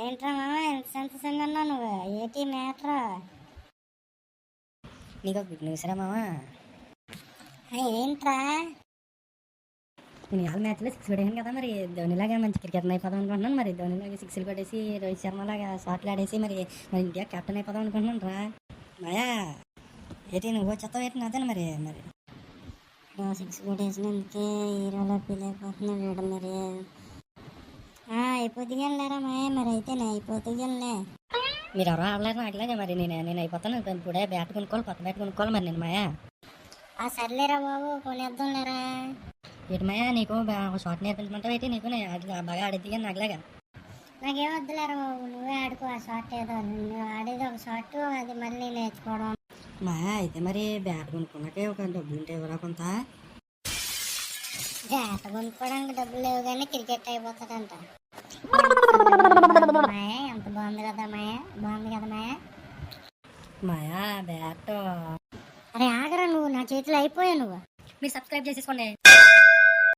ఏంట్రా మామ ఎంత సంతోషంగా ఉన్నావు నువ్వు? ఏంటి మ్యాటరా? నీకు గుడ్ న్యూస్ రా మామ. ఏంట్రా? నేను ఇవాళ మ్యాచ్లో 6 కొట్టాను కదా, మరి ధోనిలాగా మంచి క్రికెటర్ అయిపోదాం అనుకుంటున్నాను. మరి ధోనిలాగా 6లు కొట్టేసి రోహిత్ శర్మ లాగా షాట్లు ఆడేసి మరి ఇండియా కెప్టెన్ అయిపోదాం అనుకుంటున్నాను రా. మాయా ఏంటి నువ్వు చెత్త ఏంటి అదేనా మరి మరి 6 కొట్టేసినందుకే హీరోలో ఫీల్ అయిపోతున్నాడు వీడు. మరి అయిపోతుందిలేరా మాయ, మరి అయితే నేను అయిపోతుందిలే. మీరు ఎవరో ఆడలేరు నాకులాగా. మరి నేను అయిపోతాను ఇప్పుడే. బ్యాట్ కొనుక్కోవాలి, కొత్త బ్యాట్ కొనుక్కోవాలి మరి నేను. మాయా సర్లేరా బాబు, కొనేద్దాం లేరా. ఏంటి మాయా నీకు షార్ట్ నేర్పించమంటావు ఏంటి? నీకు బాగా ఆడిద్ది కానీ నాకులాగా. నాకేం వద్దులేరా బాబు, నువ్వే ఆడుకో ఆ షార్ట్. ఏదో నువ్వు ఆడేది ఒక షార్ట్, అది మళ్ళీ నేర్చుకోవడం. మాయా అయితే మరి బ్యాట్ కొనుక్కున్నాకే ఒక డబ్బులు ఉంటే ఎవరా కొంత? బ్యాట్ కొనుక్కోవడానికి డబ్బులు లేవు కానీ క్రికెట్ అయిపోతాడంట. మాయ ఎంత బాగుంది కదా మాయ, బాగుంది కదా మాయ. మాయా బ్యాట్ అరే ఆగరా, నువ్వు నా చేతిలో అయిపోయావు. నువ్వు మీరు సబ్స్క్రైబ్ చేసేసుకోండి.